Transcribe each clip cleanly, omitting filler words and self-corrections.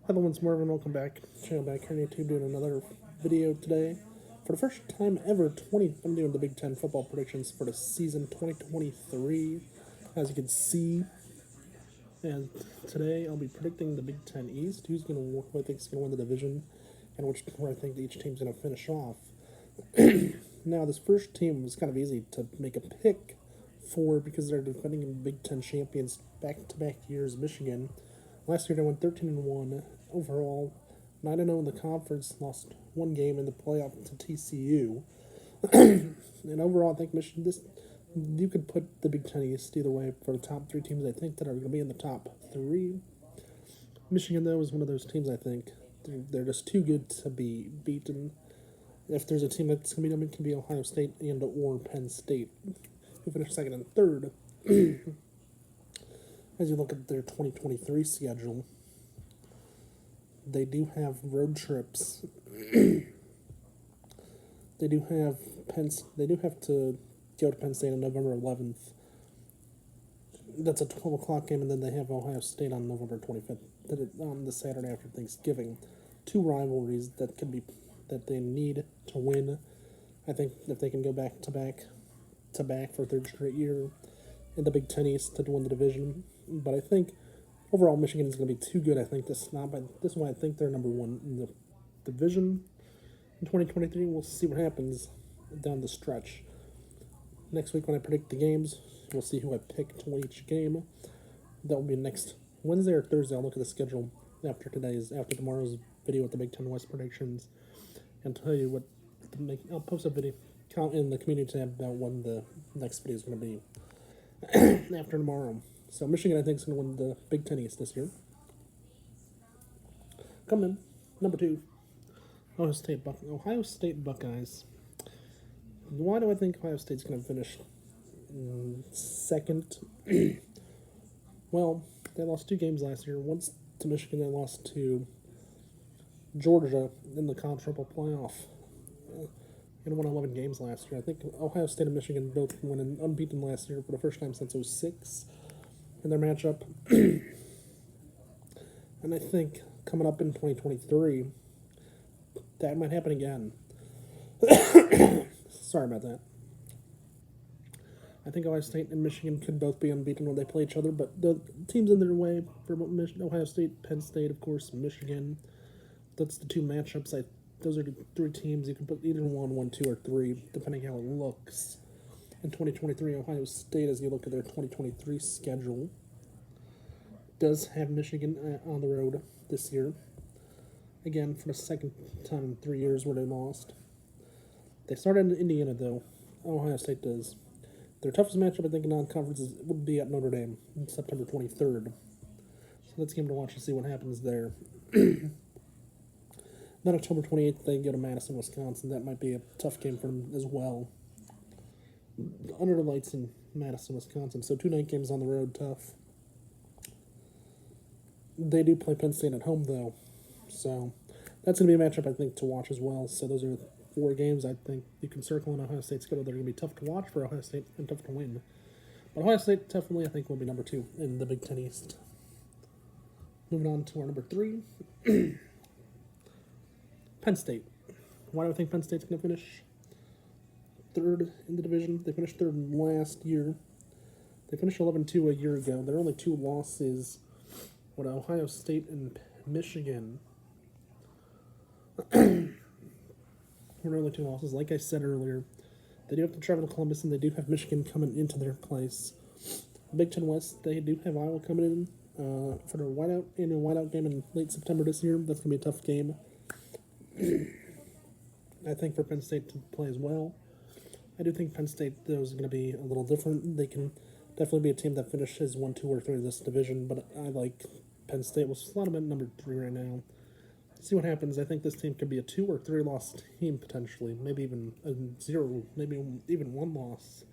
Hello once more, everyone. Welcome back. Channel back here on YouTube doing another video today. For the first time ever, I'm doing the Big Ten football predictions for the season 2023. As you can see, and today I'll be predicting the Big Ten East, who I think is going to win the division, and where I think each team's going to finish off. Now, this first team was kind of easy to make a pick for because they're defending Big Ten champions back-to-back years, Michigan. Last year they went 13-1 overall, 9-0 in the conference, lost one game in the playoff to TCU. And overall, I think Michigan, you could put the Big Ten East either way for the top three teams I think that are going to be in the top three. Michigan, though, is one of those teams I think they're just too good to be beaten. If there's a team that's going to beat them, it can be Ohio State and or Penn State, who finished second and third. As you look at their 2023 schedule, they do have road trips. They do have to go to Penn State on November 11th. That's a 12 o'clock game, and then they have Ohio State on November 25th, on the Saturday after Thanksgiving. Two rivalries that they need to win. I think if they can go back to back for a third straight year in the Big Ten East to win the division. But I think overall Michigan is going to be too good. I think this is why I think they're number one in the division in 2023. We'll see what happens down the stretch. Next week when I predict the games, we'll see who I pick to win each game. That will be next Wednesday or Thursday. I'll look at the schedule after tomorrow's video with the Big Ten West predictions and tell you what I'll post a video in the community tab about when the next video is going to be after tomorrow. So Michigan, I think, is going to win the Big Ten East this year. Coming in, number 2, Ohio State Buckeyes. Why do I think Ohio State's going to finish second? Well, they lost 2 games last year. Once to Michigan, they lost to Georgia in the college football playoff. And won 11 games last year. I think Ohio State and Michigan both went unbeaten last year for the first time since 2006 in their matchup. And I think coming up in 2023, that might happen again. Sorry about that. I think Ohio State and Michigan could both be unbeaten when they play each other, but the teams in their way for Ohio State, Penn State, of course, Michigan. That's the 2 matchups. Those are the 3 teams. You can put either 1, 2, or 3, depending how it looks. In 2023, Ohio State, as you look at their 2023 schedule, does have Michigan on the road this year. Again, for the second time in 3 years where they lost. They started in Indiana, though. Ohio State does. Their toughest matchup, I think, in non-conference would be at Notre Dame on September 23rd. So that's a game to watch and see what happens there. Then October 28th, they go to Madison, Wisconsin. That might be a tough game for them as well. Under the lights in Madison, Wisconsin. So 2 night games on the road, tough. They do play Penn State at home, though. So that's going to be a matchup, I think, to watch as well. So those are 4 games I think you can circle in Ohio State's schedule. They're going to be tough to watch for Ohio State and tough to win. But Ohio State definitely, I think, will be number 2 in the Big Ten East. Moving on to our number 3. Penn State. Why do I think Penn State's going to finish 3rd in the division? They finished 3rd last year. They finished 11-2 a year ago. Their only 2 losses were to Ohio State and Michigan. Were only 2 losses. Like I said earlier, they do have to travel to Columbus, and they do have Michigan coming into their place. Big Ten West, they do have Iowa coming in for their annual whiteout game in late September this year. That's going to be a tough game. I think for Penn State to play as well. I do think Penn State, though, is going to be a little different. They can definitely be a team that finishes 1, 2, or 3 in this division, but I like Penn State. We'll slot them at number 3 right now. See what happens. I think this team could be a 2 or 3 loss team potentially. Maybe even a 0, maybe even 1 loss.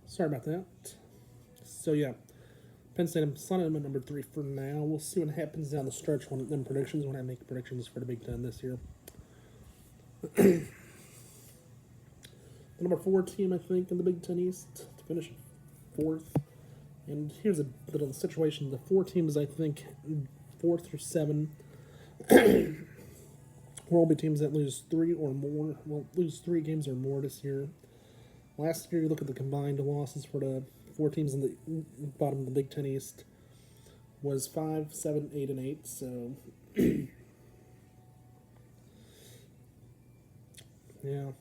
Sorry about that. So, yeah. Penn State, I'm slotting them at number 3 for now. We'll see what happens down the stretch when I make predictions for the Big Ten this year. The number 4 team, I think, in the Big Ten East to finish 4th And here's a bit of the situation. The 4 teams, I think, 4 through 7, will all be teams that lose 3 or more. Will lose 3 games or more this year. Last year, you look at the combined losses for the 4 teams in the bottom of the Big Ten East was 5, 7, 8, and 8. So, yeah.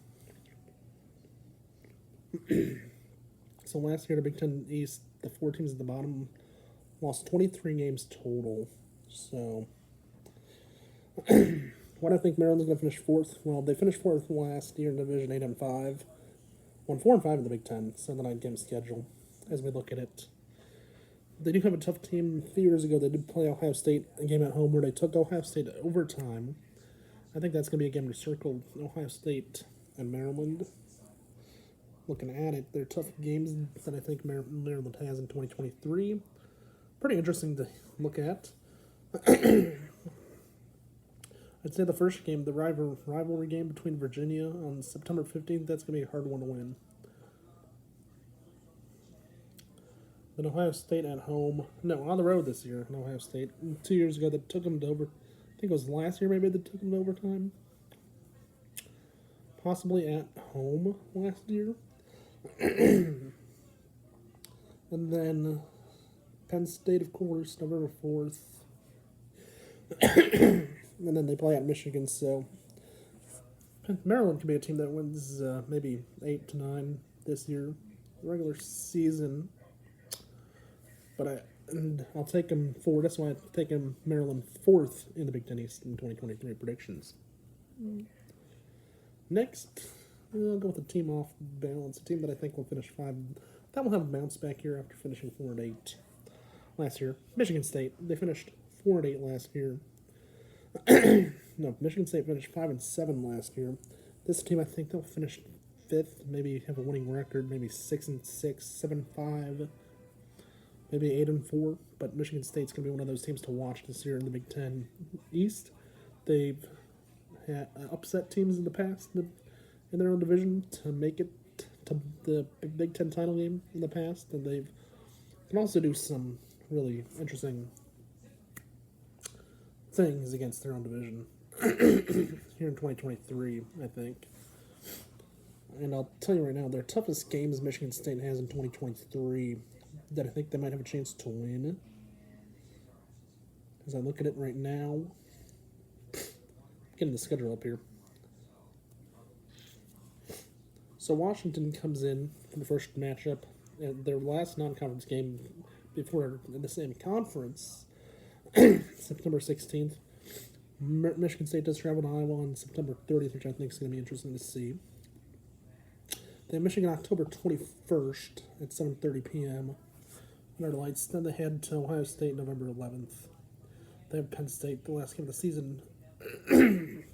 So last year, the Big Ten East, the 4 teams at the bottom lost 23 games total. So, why do I think Maryland's going to finish 4th? Well, they finished 4th last year in Division 8 and 5. Won 4 and 5 in the Big Ten, so the 9-game schedule as we look at it. They do have a tough team. A few years ago, they did play Ohio State, a game at home where they took Ohio State to overtime. I think that's going to be a game to circle Ohio State and Maryland. Looking at it, they're tough games that I think Maryland has in 2023. Pretty interesting to look at. I'd say the first game, the rivalry game between Virginia on September 15th, that's going to be a hard one to win. Then Ohio State at home. No, on the road this year in Ohio State. 2 years ago, they took them to I think it was last year maybe they took them to overtime. Possibly at home last year. And then Penn State, of course, November 4th. And then they play at Michigan, so Maryland could be a team that wins maybe 8 to 9 this year, regular season. But I'll take them forward. That's why I take them Maryland 4th in the Big Ten East in 2023 predictions. Next, I'll go with a team off balance, a team that I think will finish 5. That will have a bounce back here after finishing 4 and 8 last year. Michigan State, they finished 4 and 8 last year. No, Michigan State finished 5 and 7 last year. This team, I think they'll finish 5th, maybe have a winning record, maybe 6 and 6, 7 and 5, maybe 8 and 4. But Michigan State's going to be one of those teams to watch this year in the Big Ten East. They've had upset teams in the past in their own division to make it to the Big Ten title game in the past, and they can also do some really interesting things against their own division here in 2023, I think. And I'll tell you right now, their toughest games Michigan State has in 2023 that I think they might have a chance to win. As I look at it right now, getting the schedule up here. So Washington comes in for the first matchup, and their last non-conference game before in the same conference, September 16th. Michigan State does travel to Iowa on September 30th, which I think is going to be interesting to see. They have Michigan October 21st at 7:30 p.m. under the lights. Then they head to Ohio State November 11th. They have Penn State, the last game of the season, in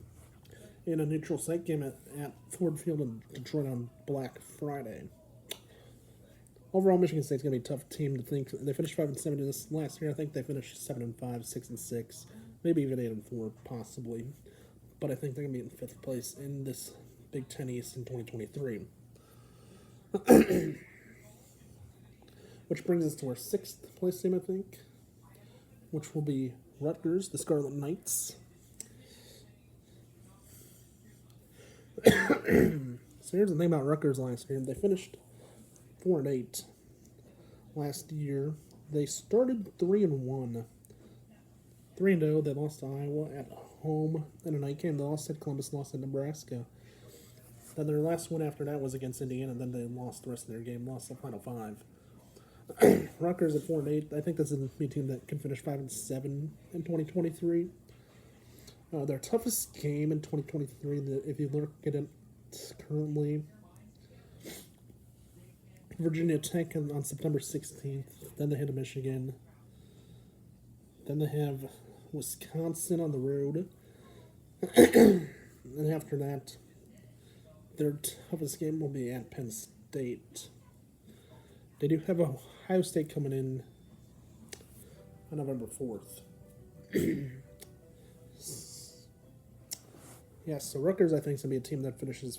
a neutral site game at Ford Field in Detroit on Black Friday. Overall, Michigan State's going to be a tough team to think. They finished 5 and 7 in this last year. I think they finished 7 and 5, 6 and 6, maybe even 8 and 4, possibly. But I think they're going to be in 5th place in this Big Ten East in 2023. Which brings us to our 6th place team, I think, which will be Rutgers, the Scarlet Knights. So here's the thing about Rutgers last year. They finished 4 and 8 last year. They started 3 and 1. 3 and 0. They lost to Iowa at home in a night game. They lost at Columbus, lost at Nebraska. Then their last win after that was against Indiana, and then they lost the rest of their game, lost the final 5. Rutgers at 4 and 8. I think this is a team that can finish 5 and 7 in 2023. Their toughest game in 2023, if you look at it currently, Virginia Tech on September 16th. Then they head to Michigan. Then they have Wisconsin on the road. And after that, their toughest game will be at Penn State. They do have Ohio State coming in on November 4th. Yes, so Rutgers, I think, is going to be a team that finishes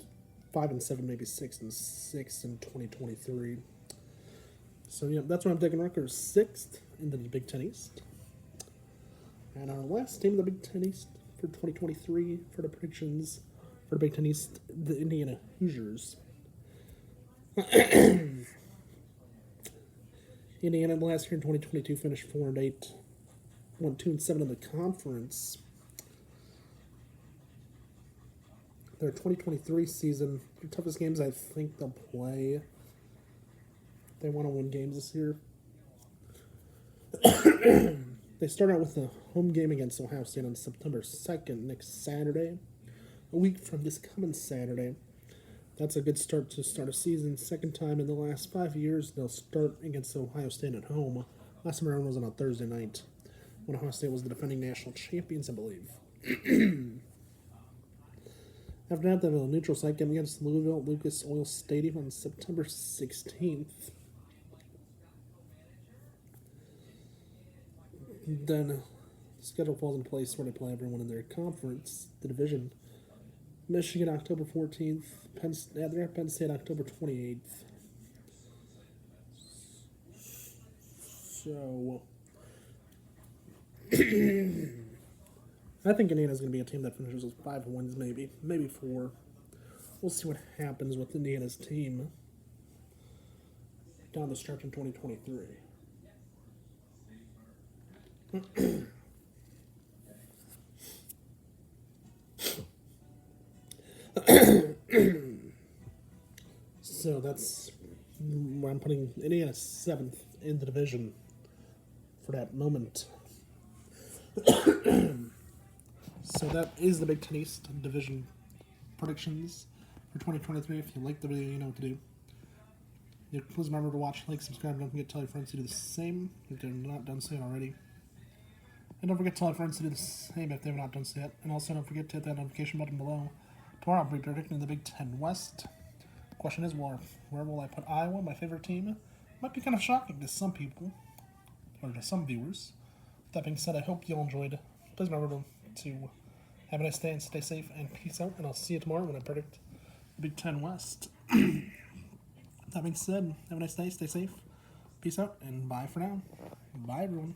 5 and 7, maybe 6 and 6 in 2023. So, yeah, that's where I'm taking Rutgers 6th in the Big Ten East. And our last team of the Big Ten East for 2023 for the predictions for the Big Ten East, the Indiana Hoosiers. Indiana last year in 2022 finished 4-8, won 2-7 in the conference. Their 2023 season, the toughest games I think they'll play. They want to win games this year. They start out with a home game against Ohio State on September 2nd, next Saturday. A week from this coming Saturday. That's a good start to start a season. Second time in the last 5 years they'll start against Ohio State at home. Last time around was on a Thursday night when Ohio State was the defending national champions, I believe. After that, they have a neutral site game against Louisville at Lucas Oil Stadium on September 16th. Then the schedule falls in place where they play everyone in their conference, the division. Michigan, October 14th. They're at Penn State, October 28th. So, I think Indiana's going to be a team that finishes with 5 wins, maybe 4. We'll see what happens with Indiana's team down the stretch in 2023. So that's where I'm putting Indiana 7th in the division for that moment. So that is the Big Ten East division predictions for 2023. If you like the video, you know what to do. Please remember to watch, like, subscribe, don't forget to tell your friends to do the same if they've not done so already. And don't forget to tell your friends to do the same if they've not done so yet. And also don't forget to hit that notification button below. Tomorrow I'll be predicting the Big Ten West. The question is, where will I put Iowa, my favorite team? Might be kind of shocking to some people, or to some viewers. That being said, I hope you all enjoyed. Please remember to have a nice day and stay safe and peace out. And I'll see you tomorrow when I predict the Big Ten West. That being said, have a nice day, stay safe, peace out, and bye for now. Bye, everyone.